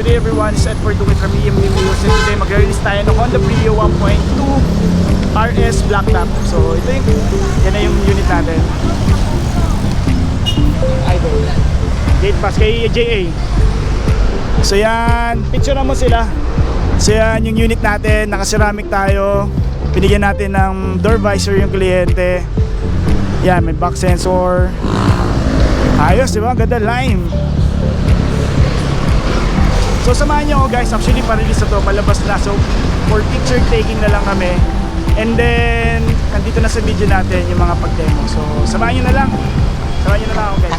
Good day everyone, it's Ed Portugues from EMW Wheels, and today mag-release tayo ng Honda Brio 1.2 RS Black Top. So ito yan na yung unit natin. Idol Gate Pass kay JA. So yan, picture mo sila. So yan yung unit natin, naka-ceramic tayo. Binigyan natin ng door visor yung kliyente. Yan, may back sensor. Ayos, di ba? Ganda lime. So samahan nyo ako guys, actually pa-release na to, palabas na. So for picture taking na lang kami. And then, nandito na sa video natin yung mga pag-demo. So samahan nyo na lang. Samahan nyo na lang ako guys.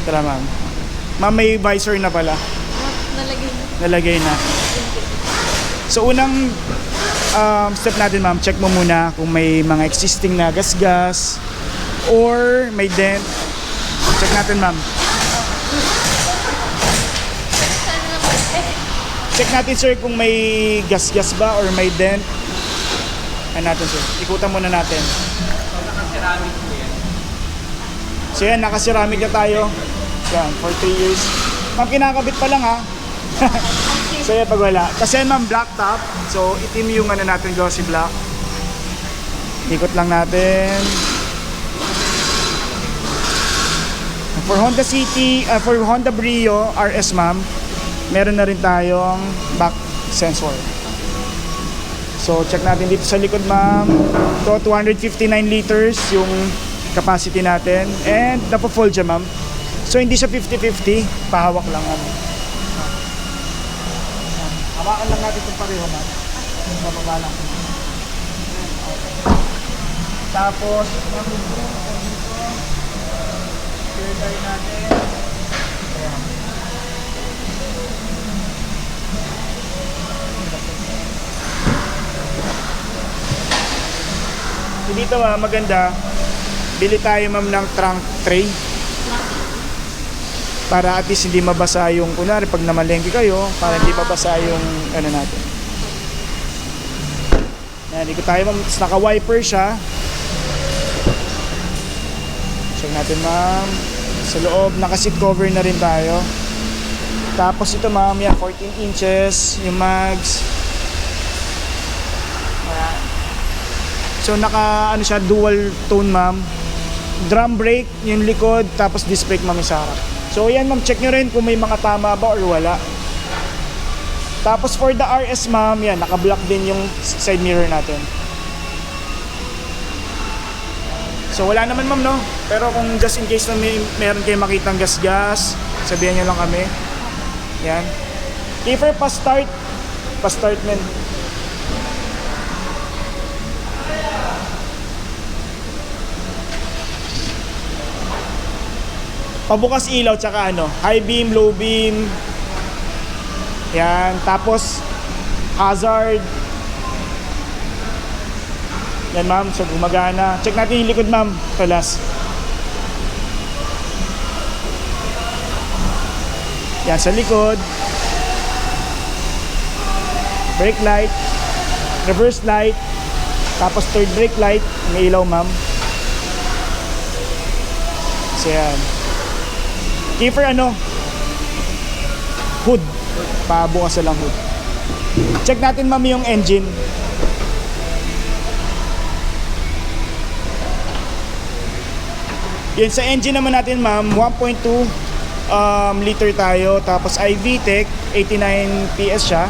Tara ma'am. Ma'am, may visor na pala. Nalagay na. So unang step natin ma'am, check mo muna kung may mga existing na gas-gas or may dent. Check natin ma'am. Check natin sir kung may gas-gas ba or may dent. Ano natin sir? Ikutan muna natin. So yan, naka-ceramic na tayo. Yan, for 3 years. Ma'am, kinakabit pa lang ha. So yan, pag wala. Kasi ma'am, black top. So itim yung ano natin, glossy black. Ikot lang natin. For Honda City, for Honda Brio RS ma'am, meron na rin tayong back sensor. So check natin dito sa likod ma'am. So 259 liters yung capacity natin. And napo-fold siya ma'am. So hindi siya 50-50, pahawak lang ma'am. Hawakan lang natin itong pareho ma'am. Bababa lang. Tapos ma'am, clear tayo natin. Ayan. So dito ma'am, maganda. Bili tayo ma'am ng trunk tray. Para at least hindi mabasa yung, kunwari pag namalengke kayo, para hindi mabasa yung ano natin. Yan, ikot tayo ma'am, naka-wiper siya. Check natin ma'am. Sa loob, naka-seat cover na rin tayo. Tapos ito ma'am, yan, 14 inches yung mags. Ayan. So naka, ano siya, dual tone ma'am. Drum brake, yung likod, tapos disc brake ma'am yung sa harap. So yan ma'am, check nyo rin kung may mga tama ba or wala. Tapos for the RS ma'am, yan, naka-block din yung side mirror natin. So wala naman ma'am no, pero kung just in case na meron kayo makitang gas-gas, sabihan nyo lang kami. Yan. Kiefer, pa-start men. Pabukas ilaw tsaka ano, high beam, low beam. Yan, tapos hazard. Yan ma'am, so gumagana. Check natin yung likod ma'am, pelas. Yan sa likod. Brake light, reverse light, tapos third brake light, may ilaw ma'am. So yan. Kiefer ano? Hood. Pabukas na lang hood. Check natin ma'am yung engine. Yun, sa engine naman natin ma'am, 1.2 liter tayo. Tapos iVTEC, 89 PS siya.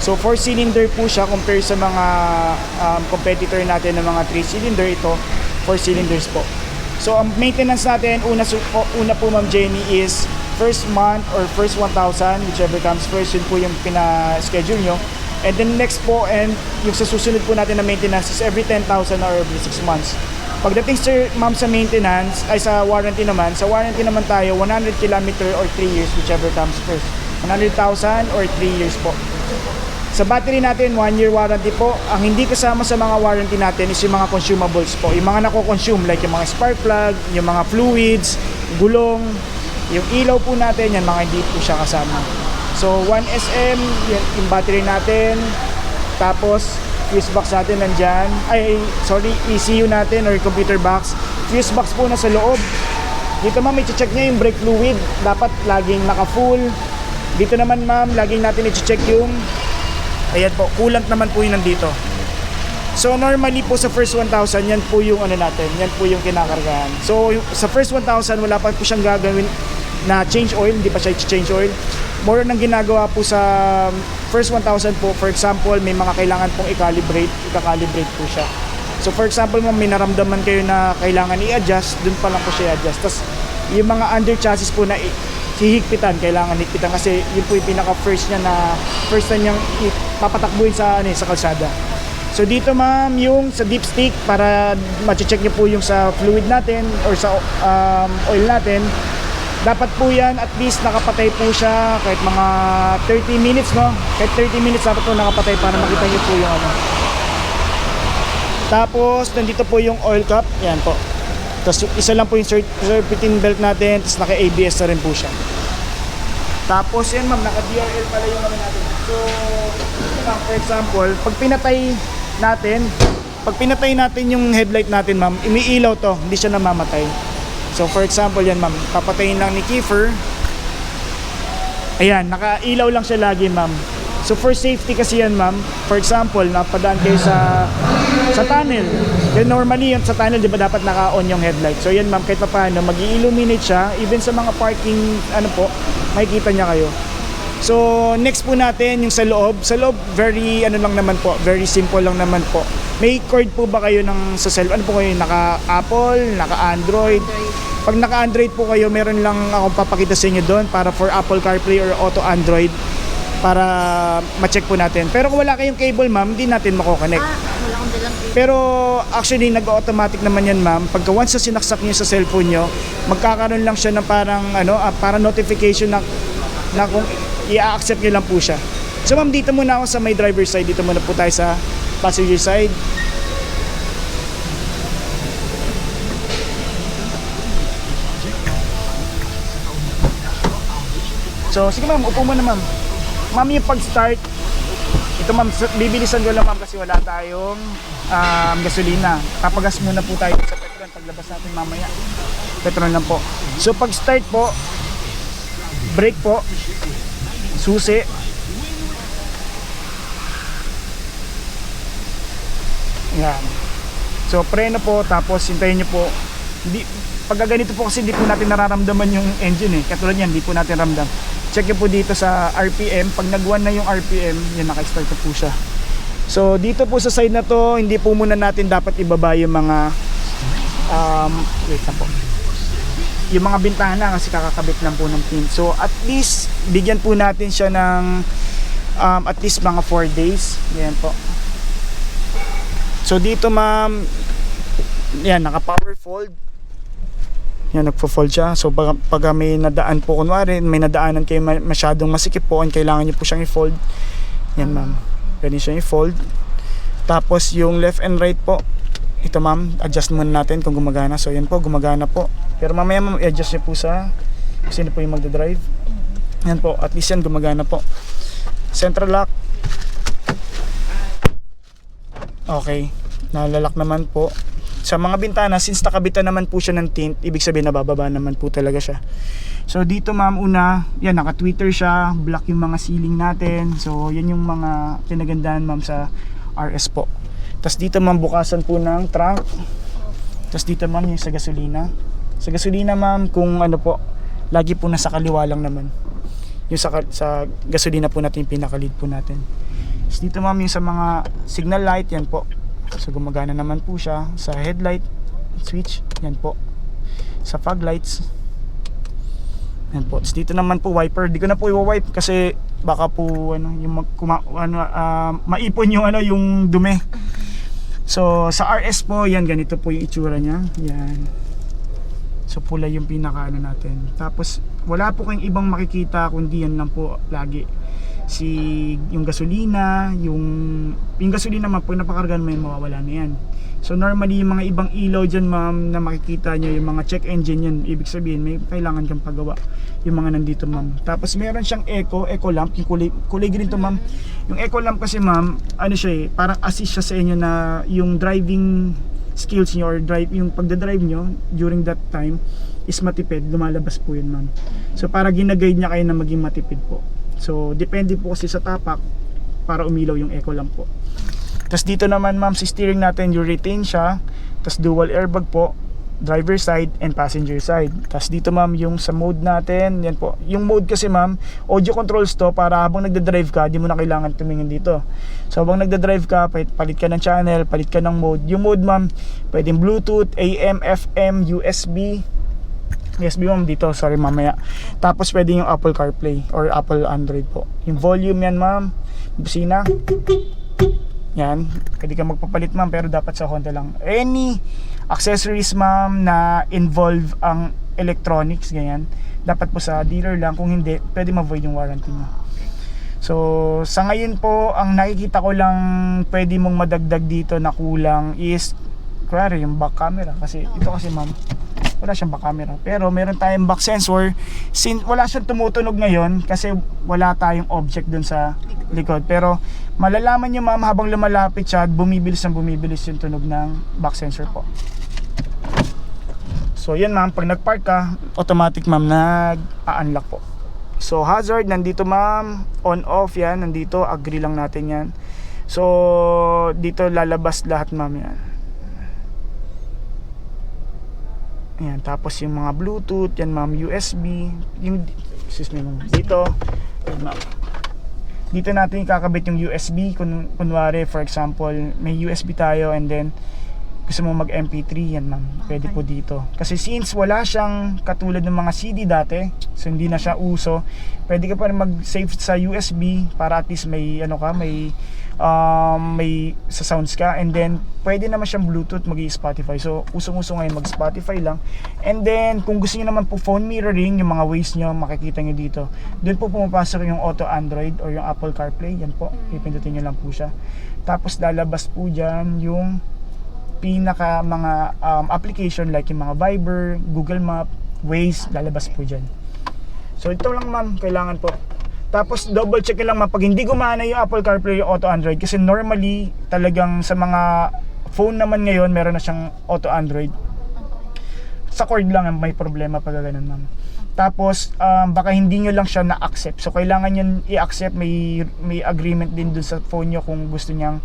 So 4-cylinder po siya compare sa mga competitor natin ng mga 3-cylinder. Ito 4 cylinders po. So ang maintenance natin, una po Ma'am Jenny is first month or first 1,000, whichever comes first, yun po yung pina-schedule nyo. And then next po, and yung sa susunod po natin na maintenance is every 10,000 or every 6 months. Pagdating sir, ma'am, sa maintenance, ay sa warranty naman tayo 100 km or 3 years, whichever comes first. 100,000 or 3 years po. Sa battery natin, 1 year warranty po. Ang hindi kasama sa mga warranty natin is yung mga consumables po. Yung mga nako-consume, like yung mga spark plug, yung mga fluids, gulong, yung ilaw po natin, yan mga hindi po siya kasama. So 1SM, yung battery natin. Tapos fuse box natin nandyan. ECU natin or computer box. Fuse box po na sa loob. Dito ma'am, i-check nyo yung brake fluid. Dapat laging naka-full. Dito naman ma'am, laging natin i-check yung, ayan po, coolant naman po yun nandito. So normally po sa first 1,000, yan po yung ano natin, yan po yung kinakargahan. So sa first 1,000, wala pa po siyang gagawin na change oil, hindi pa siya change oil. More nang ginagawa po sa first 1,000 po, for example, may mga kailangan pong i-calibrate po siya. So for example, may naramdaman kayo na kailangan i-adjust, dun pa lang po siya i-adjust. Tapos yung mga under chassis po na hihigpitan, kailangan higpitan kasi yun po yung pinaka first niya na first time niyang papatakbuhin sa kalsada. So dito ma'am, yung sa dipstick, para ma-check niyo po yung sa fluid natin or sa oil natin, dapat po yan at least nakapatay po siya kahit mga 30 minutes, no? Kahit 30 minutes dapat po nakapatay para makita niyo po yung ano. Tapos nandito po yung oil cap, yan po. Tapos isa lang po yung serpentine belt natin, tapos naka-ABS na rin po siya. Tapos yan ma'am, naka-DRL pala yung ano natin. So, ma'am, for example, pag pinatay natin yung headlight natin ma'am, umiilaw to, hindi siya namamatay. So for example yan ma'am, papatayin lang ni Kiefer. Ayan, nakailaw lang siya lagi ma'am. So for safety kasi yan ma'am, for example, napadaan kayo sa tunnel. Then normally yun sa tunnel, di ba dapat naka-on yung headlight. So yan ma'am, kahit pa paano, mag-i-illuminate siya. Even sa mga parking, ano po, makikita niya kayo. So next po natin yung sa loob. Sa loob, very ano lang naman po, very simple lang naman po. May cord po ba kayo ng sa cell? Ano po kayo? Naka-Apple, naka-Android? Pag naka-Android po kayo, meron lang akong papakita sa inyo doon para for Apple CarPlay or Auto Android para ma-check po natin. Pero kung wala kayong cable ma'am, hindi natin mako-connect. Wala akong dalang cable. Pero actually nag-automatic naman yan ma'am. Pagka once na sinaksak niyo sa cellphone niyo, magkakaroon lang siya ng parang para notification na kung i-accept niyo lang po siya. So ma'am, dito muna ako sa may driver side, dito muna po tayo sa passenger side. So sige ma'am, upo muna ma'am. Ma'am, yung pag-start, ito ma'am, bibilisan ko lang ma'am kasi wala tayong gasolina. Papagas muna po tayo sa petrol paglabas natin mamaya. Petrol lang po. So pag-start po, brake po, susi, yan. So preno po, tapos hintayin nyo po. Pag ganito po kasi hindi po natin nararamdaman yung engine katulad yan, hindi po natin ramdam. Check nyo po dito sa RPM. Pag nag-1 na yung RPM, yan, naka-start na po siya. So dito po sa side na to, hindi po muna natin dapat ibaba yung mga wait na po, yung mga bintana kasi kakakabit lang po ng pin. So at least bigyan po natin siya ng at least mga 4 days. Yan po. So dito ma'am, yan, naka-power fold. Yan, nagpo-fold siya. So pag may nadaan po, kunwari may nadaanan kayo masyadong masikip po, kailangan niyo po siyang i-fold. Yan ma'am, pwede siyang i-fold. Tapos yung left and right po, ito ma'am, adjust muna natin kung gumagana. So yan po, gumagana po. Pero mamaya ma'am, i-adjust niyo po sa sino po yung magdadrive. Yan po, at least yan gumagana po. Central lock. Okay, nalalak naman po. Sa mga bintana, since nakabitan naman po siya ng tint, ibig sabihin nabababa naman po talaga siya. So dito ma'am, una, yan, naka-tweeter siya, black yung mga ceiling natin. So yan yung mga kinagandaan ma'am sa RS po. Tapos dito ma'am, bukasan po ng trunk. Tapos dito ma'am, yung sa gasolina. Sa gasolina ma'am, kung ano po, lagi po nasa kaliwa lang naman. Yung sa gasolina po natin, yung pinaka-lead po natin. Tapos dito ma'am, yung sa mga signal light, yan po. So gumagana naman po siya. Sa headlight switch, yan po. Sa fog lights, Yan po. Tapos dito naman po wiper. Di ko na po i-wipe kasi baka po ano, yung maipon yung ano, yung dumi. So sa RS po, yan ganito po yung itsura niya. Yan. So pula yung pinaka ano natin. Tapos wala po kayong ibang makikita kundi yan lang po lagi. Yung gasolina, yung gasolina ma'am, pag napakargan mo yan, mawawala na yan. So normally yung mga ibang ilaw dyan ma'am na makikita nyo, yung mga check engine yan, ibig sabihin may kailangan kang pagawa yung mga nandito ma'am. Tapos meron siyang eco lamp, yung kulay green to ma'am. Yung eco lamp kasi ma'am, ano siya parang assist siya sa inyo na yung driving skills nyo or yung pagdadrive nyo during that time is matipid, lumalabas po yun ma'am. So para ginaguide niya kayo na maging matipid po. So depende po kasi sa tapak para umilaw yung eco lamp po. Tapos dito naman ma'am, si steering natin yung retain siya. Tapos dual airbag po, driver side and passenger side. Tapos dito ma'am yung sa mode natin, yan po. Yung mode kasi ma'am, audio controls to para habang nagda-drive ka, di mo na kailangan tumingin dito. So habang nagda-drive ka, palit ka ng channel, palit ka ng mode. Yung mode ma'am, pwedeng Bluetooth, AM, FM, USB ma'am dito, sorry mamaya. Tapos pwede yung Apple CarPlay or Apple Android po. Yung volume yan ma'am, busina. Yan, pwede ka magpapalit ma'am pero dapat sa Honda lang. Any accessories ma'am na involve ang electronics, ganyan, dapat po sa dealer lang. Kung hindi, pwede ma-void yung warranty mo. So, sa ngayon po, ang nakikita ko lang pwede mong madagdag dito na kulang is, kuwari yung back camera. Kasi ito kasi ma'am, wala siyang back camera. Pero meron tayong back sensor. Wala siyang tumutunog ngayon kasi wala tayong object dun sa likod. Pero malalaman nyo ma'am habang lumalapit siya, bumibilis yung tunog ng back sensor po. So yan ma'am, pag nag-park ka, automatic ma'am nag-unlock po. So hazard, nandito ma'am, on off yan, nandito, agree lang natin yan. So dito lalabas lahat ma'am yan. Ayan, tapos yung mga Bluetooth, yan ma'am, USB, yung, excuse me ma'am, dito, yan ma'am. Dito natin kakabit yung USB, kunwari, for example, may USB tayo and then gusto mo mag MP3, yan ma'am, pwede po dito. Kasi since wala siyang katulad ng mga CD dati, so hindi na siya uso, pwede ka pa rin mag-save sa USB para at least may, ano ka, may sa sounds ka, and then pwede naman siyang Bluetooth, mag-Spotify. So usong-uso ngayon mag-Spotify lang. And then kung gusto niyo naman po phone mirroring, yung mga ways niyo makikita niyo dito. Doon po pumapasok yung Auto Android or yung Apple CarPlay, yan po, pipindutin niyo lang po siya. Tapos lalabas po diyan yung pinaka mga application like yung mga Viber, Google Map, Waze, lalabas po diyan. So ito lang ma'am, kailangan po. Tapos double check lang ma'am pag hindi gumana yung Apple CarPlay o Auto Android, kasi normally talagang sa mga phone naman ngayon meron na siyang Auto Android. Sa cord lang may problema pag ganun ma'am. Tapos baka hindi nyo lang siya na-accept. So kailangan nyo i-accept, may agreement din dun sa phone nyo kung gusto nyang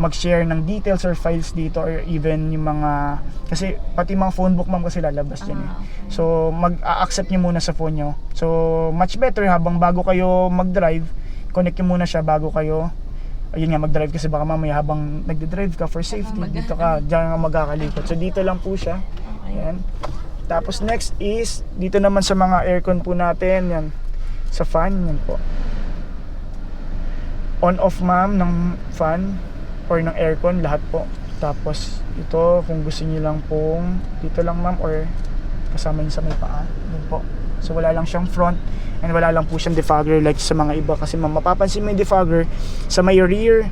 mag-share ng details or files dito, or even yung mga, kasi pati mga phone book ma'am kasi lalabas dyan So mag-accept nyo muna sa phone nyo. So much better habang bago kayo mag-drive, connect nyo muna siya bago kayo, ayun nga, mag-drive, kasi baka mamaya habang nagde-drive ka for safety, dito ka, dyan ka magkakalikot. So dito lang po siya. Yan. Tapos next is dito naman sa mga aircon po natin, yan, sa fan, yan po, on off ma'am ng fan or ng aircon, lahat po. Tapos ito, kung gusto niyo lang pong dito lang ma'am or kasama niyo sa may paa, yun po. So wala lang siyang front and wala lang po siyang defogger like sa mga iba, kasi ma'am mapapansin mo yung defogger sa may rear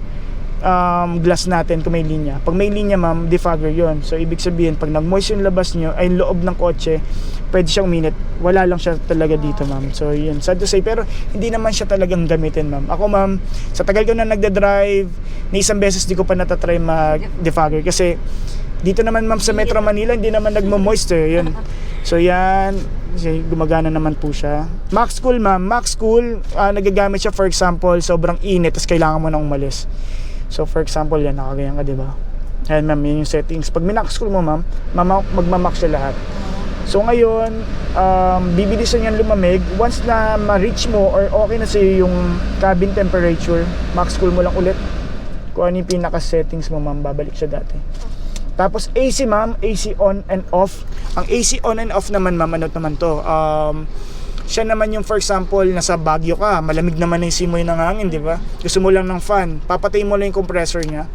glass natin kung may linya. Pag may linya ma'am, defogger yon. So ibig sabihin pag nag-moist yung labas nyo ay loob ng kotse, pwede siyang uminit. Wala lang siya talaga dito ma'am. So yun, sad to say, pero hindi naman siya talagang gamitin ma'am. Ako ma'am, sa tagal ko na nagda-drive, na isang beses di ko pa natatry mag-defogger, kasi dito naman ma'am sa Metro Manila hindi naman nagmo-moisture yun. So yan, gumagana naman po siya. Max Cool ma'am, Max Cool, nagagamit siya for example sobrang init tapos kailangan mo nang umalis. So for example yan, nakaganyan ka, diba? Ayan ma'am, yun yung settings. Pag minax ko mo ma'am, magmamax siya lahat. So ngayon, bibilisan yan lumamig. Once na ma-reach mo or okay na sa'yo yung cabin temperature, max cool mo lang ulit. Kung ano yung pinaka-settings mo ma'am, babalik siya dati. Tapos AC ma'am, AC on and off. Ang AC on and off naman ma'am, ano naman to? Siya naman yung, for example, nasa Baguio ka, malamig naman yung simoy ng hangin, di ba? Gusto mo lang ng fan, papatayin mo lang yung compressor niya,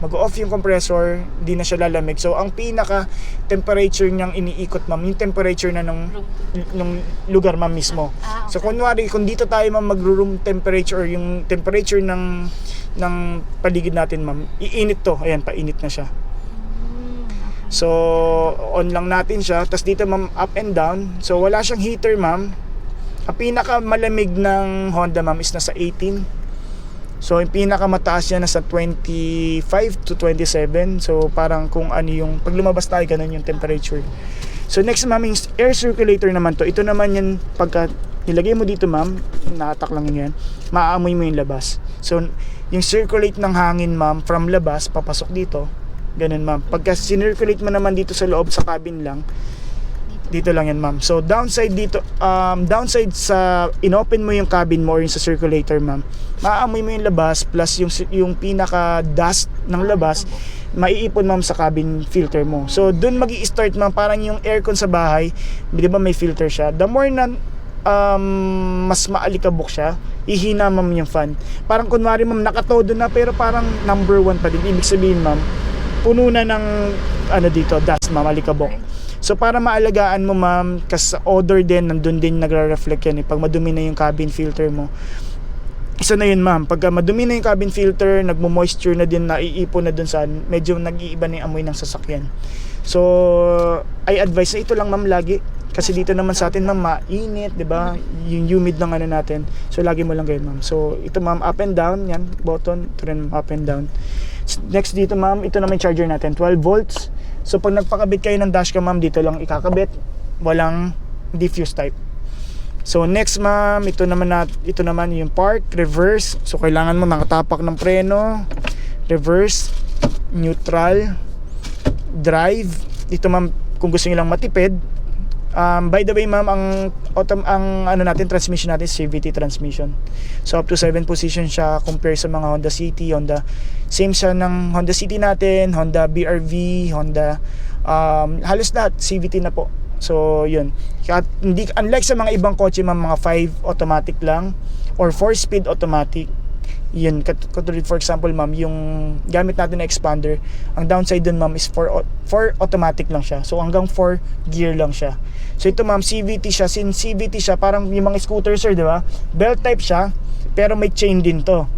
mag-off yung compressor, di na siya lalamig. So ang pinaka temperature niyang iniikot, ma'am, yung temperature na nung lugar, ma'am, mismo. Okay. So kunwari, kung dito tayo, ma'am, mag-room temperature, yung temperature ng paligid natin, ma'am, iinit to. Ayan, painit na siya. So on lang natin siya. Tapos dito, ma'am, up and down. So wala siyang heater, ma'am. Ang pinaka malamig ng Honda, ma'am, is nasa 18. So yung pinakamataas niya nasa 25 to 27. So parang kung ano yung pag lumabas tayo, ganun yung temperature. So next, ma'am, yung air circulator naman to. Ito naman yan, pagka nilagay mo dito, ma'am, nakatak lang yan, maaamoy mo yung labas. So yung circulate ng hangin, ma'am, from labas papasok dito. Ganun, ma'am. Pagka sinirculate mo naman dito sa loob sa cabin lang, dito lang yan, ma'am. So downside dito, downside sa inopen mo yung cabin mo or yung sa circulator, ma'am, maaamoy mo yung labas plus yung pinaka dust ng labas maiipon, ma'am, sa cabin filter mo. So dun magi-start, ma'am, parang yung aircon sa bahay, di ba may filter siya. The more na mas maalikabok siya, ihina, ma'am, yung fan. Parang kunwari, ma'am, nakatodo na pero parang number 1 pa din. Ibig sabihin, ma'am, puno na ng ano dito, dust, ma'am, alikabok. So para maalagaan mo, ma'am, kasi odor din, nandun din nagre-reflect yan. Pag madumi na yung cabin filter mo, isa na yun, ma'am. Pagka madumi na yung cabin filter, nagmo-moisture na din, naiipon na dun sa, medyo nag-iiba na yung amoy ng sasakyan. So I advise na ito lang, ma'am, lagi. Kasi dito naman sa atin, ma'am, mainit, di ba? Yung humid ng ano natin. So lagi mo lang ganyan, ma'am. So ito, ma'am, up and down, yan, button, ito rin, up and down. Next dito, ma'am, ito naman yung charger natin, 12 volts. So pag nagpakabit kayo ng dashcam, ma'am, dito lang ikakabit, walang diffuse type. So next, ma'am, ito naman yung park, reverse. So kailangan mo nakatapak ng preno, reverse, neutral, drive. Dito, ma'am, kung gusto niyo lang matipid. By the way, ma'am, ang ano natin, transmission natin is CVT transmission. So up to 7 position siya compare sa mga Honda City, same siya ng Honda City natin, Honda BRV, Honda halos lahat CVT na po. So yun. Hindi, unlike sa mga ibang kotse, ma'am, mga 5 automatic lang or 4 speed automatic. Yun, katulad for example, ma'am, yung gamit natin na expander, ang downside dun, ma'am, is 4 automatic lang siya. So hanggang 4 gear lang siya. So ito, ma'am, CVT siya. Since CVT siya, parang yung mga scooter, sir, di ba? Belt type siya, pero may chain din to.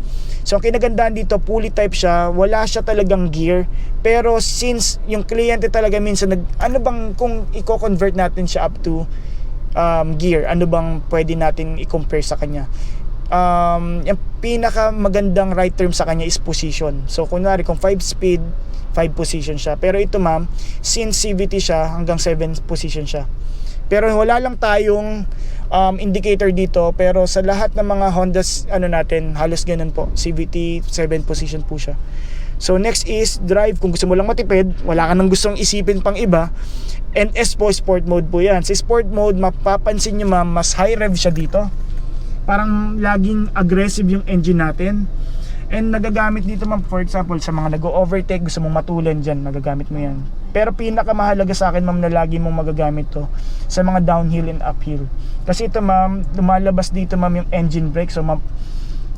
So ang kinagandaan dito, pulley type siya, wala siya talagang gear. Pero since yung kliyente talaga minsan ano bang kung i-convert natin siya up to gear, ano bang pwede natin i-compare sa kanya? Yung pinaka magandang right term sa kanya is position. So kunwari kung 5 speed, 5 position siya. Pero ito, ma'am, since CVT siya, hanggang 7 position siya. Pero wala lang tayong indicator dito, pero sa lahat ng mga Hondas ano natin, halos ganun po. CVT 7 position po siya. So next is drive. Kung gusto mo lang matipid, wala ka nang gustong isipin pang iba, NS po, sport mode po yan. Sa sport mode, mapapansin nyo, ma'am, mas high rev siya dito. Parang laging aggressive yung engine natin. And nagagamit dito, ma'am, for example, sa mga nag-overtake, gusto mong matulan dyan, nagagamit mo yan. Pero pinakamahalaga sa akin, ma'am, na lagi mong magagamit to sa mga downhill and uphill. Kasi ito, ma'am, lumalabas dito, ma'am, yung engine brake. So, ma'am,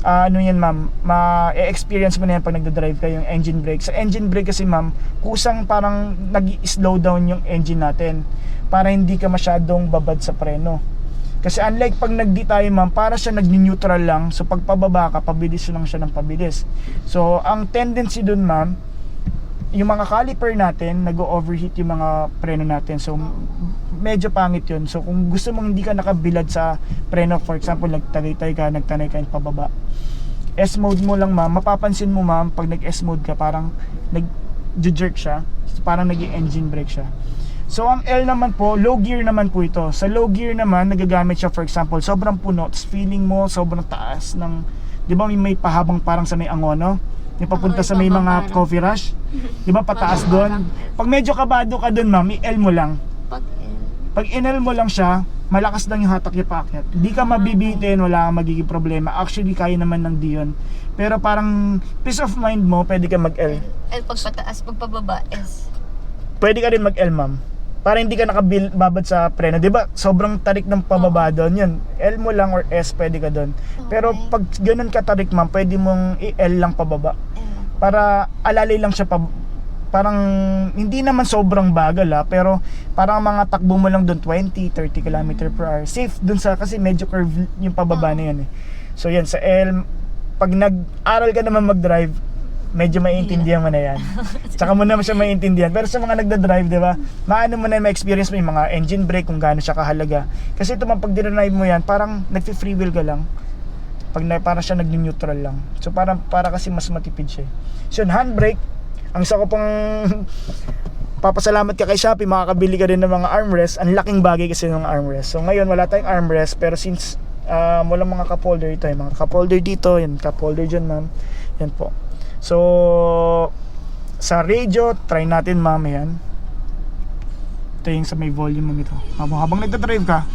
ano yan, ma'am, ma-experience mo na yan pag nagdadrive kayo yung engine brake. Sa engine brake kasi, ma'am, kusang parang nag-slow down yung engine natin para hindi ka masyadong babad sa preno. Kasi unlike pag nagdi tayo, ma'am, para siya nag-neutral lang. So pag pababa ka, pabilis lang siya ng pabilis. So ang tendency dun, ma'am, yung mga caliper natin, nag-overheat yung mga preno natin. So medyo pangit yun. So kung gusto mong hindi ka nakabilad sa preno, for example, nagtagay-tay ka, nagtanay ka yung pababa, S-mode mo lang, ma'am, mapapansin mo, ma'am, pag nag-S-mode ka, parang nag-jerk siya. So, parang nag-engine brake siya. So ang L naman po, low gear naman po ito. Sa low gear naman, nagagamit siya, for example, sobrang puno, feeling mo sobrang taas ng, di ba, may pahabang parang sa may Angono, yung papunta sa may mga coffee rush, di ba, pataas doon. Pag medyo kabado ka doon, ma'am, i-L mo lang. Pag in-L mo lang siya, malakas lang yung hatak niya paakyat. Di ka mabibitin, wala kang magiging problema. Actually, kaya naman ng D yun. Pero parang peace of mind mo, pwede ka mag-L. L pag pataas, pag pababa, S. Pwede ka rin mag-L, ma'am. para hindi ka nakababad sa preno. 'Di ba? Sobrang tarik ng pababa doon 'yun. L mo lang or S pwede ka doon. Pero pag ganun ka tarik, ma'am, pwede mong i-L lang pababa. Para alalay lang siya parang hindi naman sobrang bagal pero parang mga takbo mo lang doon 20-30 km/h. Safe doon sa kasi medyo curve yung pababa na 'yun eh. So yan sa L, pag nag-aral ka naman mag-drive, medyo maiintindihan mo na yan. Tsaka mo naman siya maiintindihan. Pero sa mga nagda-drive, di ba, maano mo na ma-experience mo yung mga engine brake, kung gaano siya kahalaga. Kasi ito man, pag dinrive mo yan, parang nag-free wheel ka lang. Para siya nag-neutral lang. So para kasi mas matipid siya. So yun, handbrake, ang isa ko pang papasalamat ka kay Shopee, makakabili ka din ng mga armrest. Ang laking bagay kasi ng armrest. So ngayon, wala tayong armrest, pero since walang mga cup holder, ito yung mga cup holder dito, yan, cup holder dyan, ma'am. Yan po. So sa radio, try natin, ma'am, yan. Ito yung sa may volume mo ito. Habang nagdadrive ka,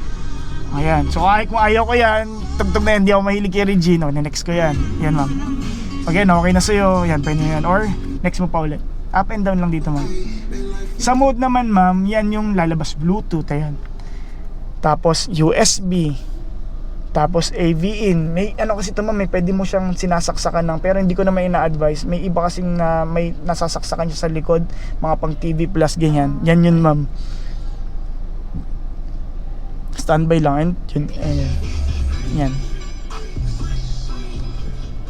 ayan. So kung ayaw ko yan, tugtog na yan, hindi ako mahilig kay Regine. Next ko yan. Yan, ma'am. Pag yan, okay na sa'yo, yan, pwede yan. Or next mo pa ulit. Up and down lang dito, ma'am. Sa mode naman, ma'am, yan yung lalabas Bluetooth, ayan. Tapos USB. Tapos AV in. May ano kasi ito, ma'am, may pwede mo siyang sinasaksakan ng, pero hindi ko na may ina-advise. May iba kasing na may nasasaksakan siya sa likod, mga pang TV plus ganyan. Yan yun, ma'am. Standby lang and yun, ayan. Yan.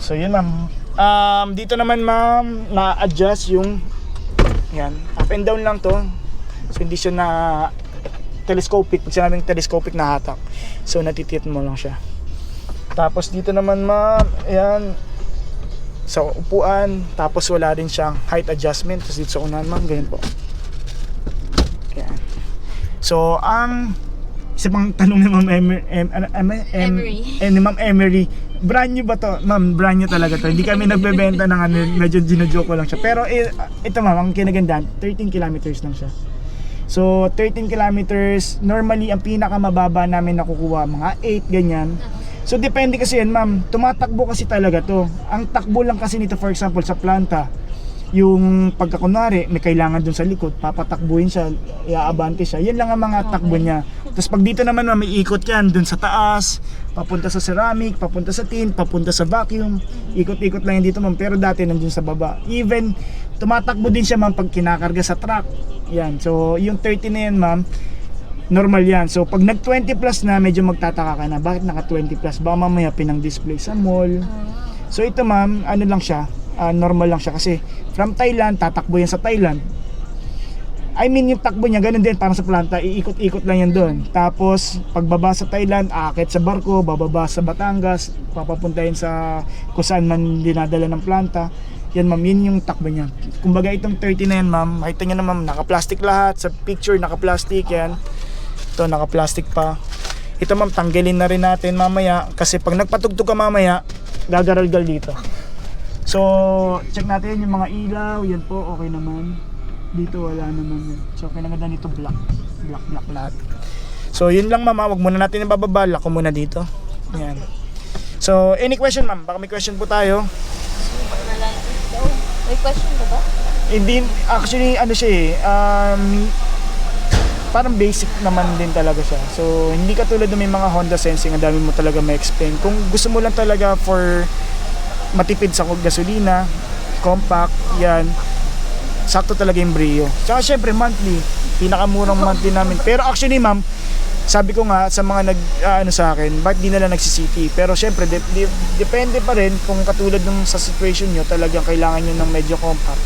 So yun, ma'am. Dito naman, ma'am, na-adjust yung yan. Up and down lang to. So hindi siya na telescopic. Pag sinabing telescopic na hatak, so natitiit mo lang siya. Tapos dito naman, ma'am, ayan, sa upuan. Tapos wala din siyang height adjustment. Tapos dito sa unahan, ma'am, ganyan po. Ayan. So ang isa pang tanong ni Ma'am Emery, brand new ba to? Ma'am, brand new talaga to. Hindi kami nagbebenta ng ano, medyo ginojoke ko lang siya. Pero ito, ma'am, ang kinagandaan, 13 kilometers lang siya. So 13 kilometers, normally ang pinakamababa namin nakukuha mga 8 ganyan. So depende kasi yan, ma'am. Tumatakbo kasi talaga to. Ang takbo lang kasi nito, for example sa planta, yung pagkakunwari may kailangan dun sa likod, papatakbuhin siya, iaabante siya. Yan lang ang mga takbo niya. Tapos pag dito naman, ma'am, may ikot yan dun sa taas, papunta sa ceramic, papunta sa tin, papunta sa vacuum. Ikot-ikot lang yan dito, ma'am. Pero dati nandun sa baba. Even tumatakbo din siya, ma'am, pag kinakarga sa truck. Yan. So yung 30 na yan, ma'am, normal yan. So pag nag 20 plus na, medyo magtataka ka na, bakit naka 20 plus? Baka mamaya pinang display sa mall. So ito, ma'am, ano lang siya, normal lang siya kasi from Thailand, tatakbo yan sa Thailand. I mean, yung takbo niya ganun din, parang sa planta, iikot-ikot lang yan doon. Tapos pagbaba sa Thailand, aakit sa barko, bababa sa Batangas, papapuntahin sa kung saan man dinadala ng planta. Yan, ma'am, yun yung takbo niya. Kumbaga itong 30 na yan, ma'am, makita nyo na, ma'am, naka-plastic lahat. Sa picture, naka-plastic yan. Ito, naka-plastic pa. Ito, ma'am, tanggalin na rin natin mamaya kasi pag nagpatugtog ka mamaya, gagaralgal dito. So check natin yung mga ilaw. Yan po, okay naman. Dito wala naman yan. So kinaganda nito, black lahat. So yun lang, ma'am, wag muna natin ibababa. Lock ko muna dito. Yan. So any question, ma'am? Baka may question po tayo. May question ba ba? Hindi, actually ano siya parang basic naman din talaga siya. So hindi katulad ng may mga Honda Sensing, ang dami mo talaga ma-explain. Kung gusto mo lang talaga for matipid sa gasolina, compact, yan, sakto talaga yung Brio. Tsaka syempre monthly, pinakamurang monthly namin. Pero actually, ma'am, sabi ko nga sa mga ano sa akin, bakit di na lang nagsi-city? Pero syempre depende pa rin kung katulad ng sa situation nyo, talagang kailangan nyo ng medyo compact.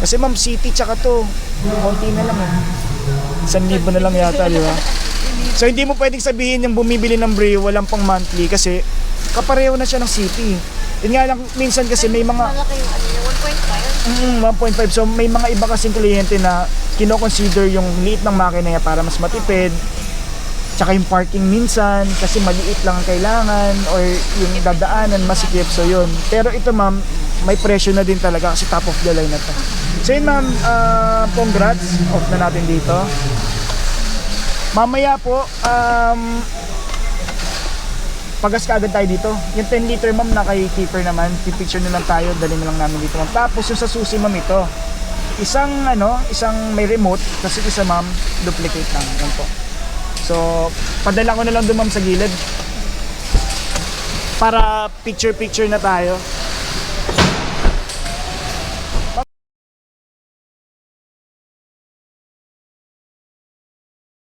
Kasi ma'am, city tsaka to, konti na lang 1,000 na lang yata, di ba? So hindi mo pwedeng sabihin yung bumibili ng Brio walang pang monthly kasi kapareho na siya ng city. Yun nga lang, minsan kasi may mga malaki yung ano yung 1.5. 1.5. So may mga iba kasing kliyente na kino-consider yung liit ng makina niya para mas matipid. Tsaka yung parking minsan kasi maliit lang ang kailangan or yung dadaanan masikip. So yun. Pero ito, ma'am, may presyo na din talaga kasi top of the line na to. So yun, ma'am, congrats. Off na natin dito. Mamaya po, pagas ka agad tayo dito. Yung 10 liter, ma'am, na kay keeper naman. Pipicture na lang tayo, dali na lang namin dito, ma'am. Tapos yung sa susi, ma'am, ito Isang may remote, kasi isa ma'am, duplicate lang. Yan po. So, padala ko na lang doon ma'am sa gilid. Para picture-picture na tayo.